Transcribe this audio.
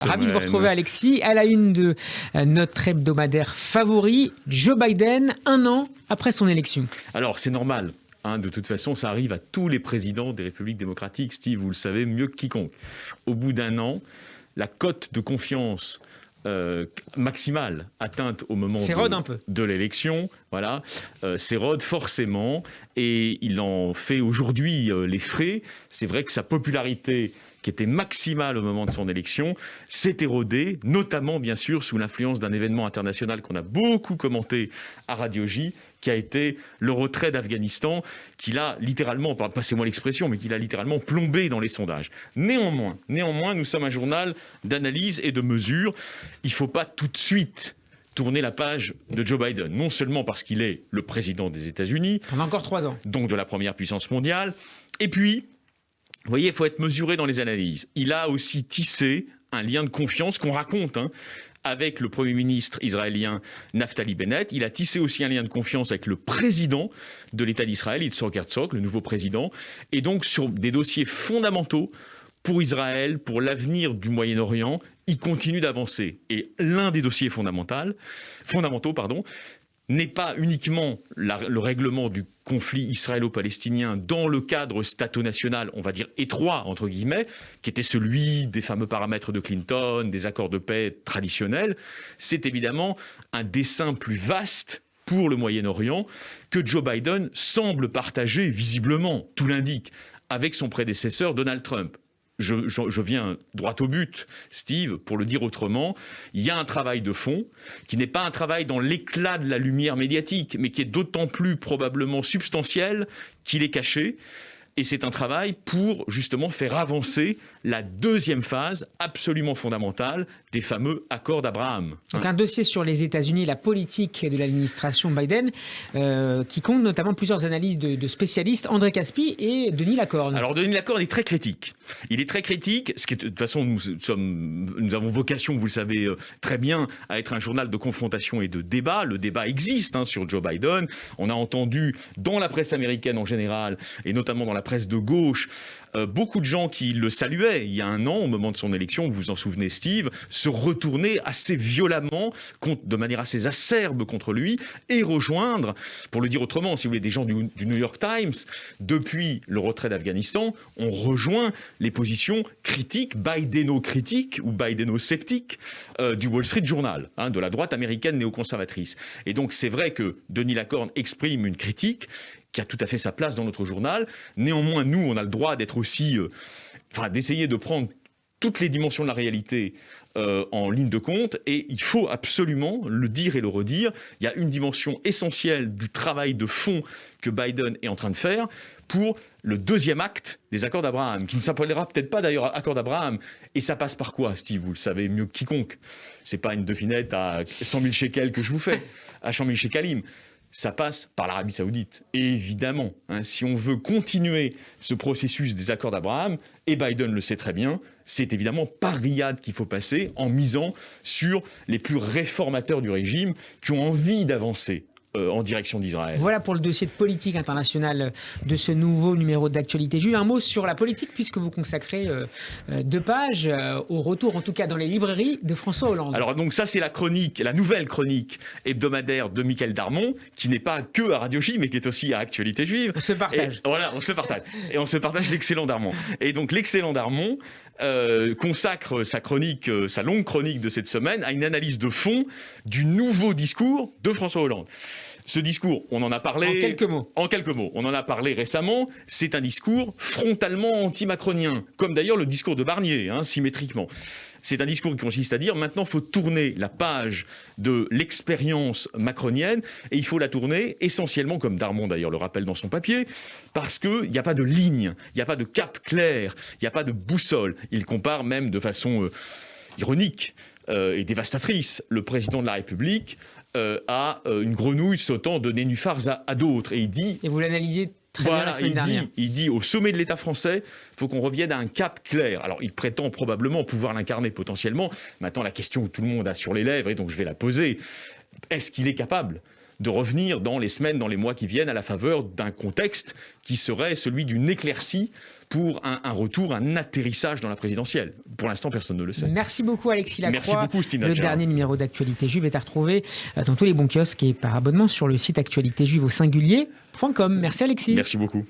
Ravi de vous retrouver, Alexis, à la une de notre hebdomadaire favori, Joe Biden, 1 an après son élection. Alors, c'est normal. De toute façon, ça arrive à tous les présidents des républiques démocratiques. Steve, vous le savez mieux que quiconque. Au bout d'1 an, la cote de confiance maximale atteinte au moment de l'élection, voilà, s'érode forcément. Et il en fait aujourd'hui les frais. C'est vrai que sa popularité, qui était maximale au moment de son élection, s'est érodée, notamment, bien sûr, sous l'influence d'un événement international qu'on a beaucoup commenté à Radio J, qui a été le retrait d'Afghanistan, qui l'a littéralement, passez-moi l'expression, mais qui l'a littéralement plombé dans les sondages. Néanmoins, nous sommes un journal d'analyse et de mesure. Il ne faut pas tout de suite tourner la page de Joe Biden, non seulement parce qu'il est le président des États-Unis, pendant encore 3 ans, donc de la première puissance mondiale, et puis, vous voyez, il faut être mesuré dans les analyses. Il a aussi tissé un lien de confiance qu'on raconte avec le Premier ministre israélien Naftali Bennett. Il a tissé aussi un lien de confiance avec le président de l'État d'Israël, Yitzhak Herzog, le nouveau président, et donc sur des dossiers fondamentaux pour Israël, pour l'avenir du Moyen-Orient, il continue d'avancer. Et l'un des dossiers fondamentaux, n'est pas uniquement le règlement du conflit israélo-palestinien dans le cadre stato-national, on va dire étroit, entre guillemets, qui était celui des fameux paramètres de Clinton, des accords de paix traditionnels. C'est évidemment un dessein plus vaste pour le Moyen-Orient que Joe Biden semble partager visiblement, tout l'indique, avec son prédécesseur Donald Trump. Je viens droit au but, Steve, pour le dire autrement. Il y a un travail de fond qui n'est pas un travail dans l'éclat de la lumière médiatique, mais qui est d'autant plus probablement substantiel qu'il est caché. Et c'est un travail pour justement faire avancer la deuxième phase absolument fondamentale des fameux accords d'Abraham. Donc un dossier sur les États-Unis, la politique de l'administration Biden, qui compte notamment plusieurs analyses de spécialistes, André Caspi et Denis Lacorne. Alors Denis Lacorne est très critique. Il est très critique, ce qui est, de toute façon nous avons vocation, vous le savez très bien, à être un journal de confrontation et de débat. Le débat existe sur Joe Biden. On a entendu dans la presse américaine en général, et notamment dans la presse de gauche, beaucoup de gens qui le saluaient il y a 1 an, au moment de son élection, vous vous en souvenez Steve, se retourner assez violemment, de manière assez acerbe contre lui, et rejoindre, pour le dire autrement, si vous voulez, des gens du New York Times, depuis le retrait d'Afghanistan, ont rejoint les positions critiques, bideno-critiques ou bideno-sceptiques du Wall Street Journal, de la droite américaine néoconservatrice. Et donc c'est vrai que Denis Lacorne exprime une critique qui a tout à fait sa place dans notre journal. Néanmoins, nous, on a le droit d'être aussi... d'essayer de prendre toutes les dimensions de la réalité en ligne de compte, et il faut absolument le dire et le redire. Il y a une dimension essentielle du travail de fond que Biden est en train de faire pour le deuxième acte des accords d'Abraham, qui ne s'appellera peut-être pas d'ailleurs accord d'Abraham. Et ça passe par quoi, Steve? Vous le savez mieux que quiconque. C'est pas une devinette à 100 000 shekels que je vous fais, à 100 000 shekalim. Ça passe par l'Arabie Saoudite. Et évidemment, si on veut continuer ce processus des accords d'Abraham, et Biden le sait très bien, c'est évidemment par Riyad qu'il faut passer en misant sur les plus réformateurs du régime qui ont envie d'avancer en direction d'Israël. Voilà pour le dossier de politique internationale de ce nouveau numéro d'Actualité Juive. Un mot sur la politique, puisque vous consacrez 2 pages au retour, en tout cas dans les librairies, de François Hollande. Alors donc ça, c'est la nouvelle chronique hebdomadaire de Michael Darmon, qui n'est pas que à Radio J, mais qui est aussi à Actualité Juive. On se partage. On se partage. Et on se partage l'excellent Darmon. Et donc l'excellent Darmon consacre sa longue chronique de cette semaine à une analyse de fond du nouveau discours de François Hollande. Ce discours, on en a parlé... En quelques mots. On en a parlé récemment. C'est un discours frontalement anti-macronien, comme d'ailleurs le discours de Barnier, symétriquement. C'est un discours qui consiste à dire maintenant il faut tourner la page de l'expérience macronienne, et il faut la tourner essentiellement, comme Darmon d'ailleurs le rappelle dans son papier, parce qu'il n'y a pas de ligne, il n'y a pas de cap clair, il n'y a pas de boussole. Il compare même de façon ironique et dévastatrice le président de la République à une grenouille sautant de nénuphars à d'autres. Et il dit... Et vous l'analysez très bien la semaine dernière. Il dit au sommet de l'État français, il faut qu'on revienne à un cap clair. Alors il prétend probablement pouvoir l'incarner potentiellement. Maintenant, la question que tout le monde a sur les lèvres, et donc je vais la poser, est-ce qu'il est capable de revenir dans les semaines, dans les mois qui viennent, à la faveur d'un contexte qui serait celui d'une éclaircie pour un retour, un atterrissage dans la présidentielle. Pour l'instant, personne ne le sait. Merci beaucoup Alexis Lacroix. Merci beaucoup, Steve Le Natcher. dernier numéro d'Actualité Juive est à retrouver dans tous les bons kiosques et par abonnement sur le site actualitéjuive au singulier.com. Merci Alexis. Merci beaucoup.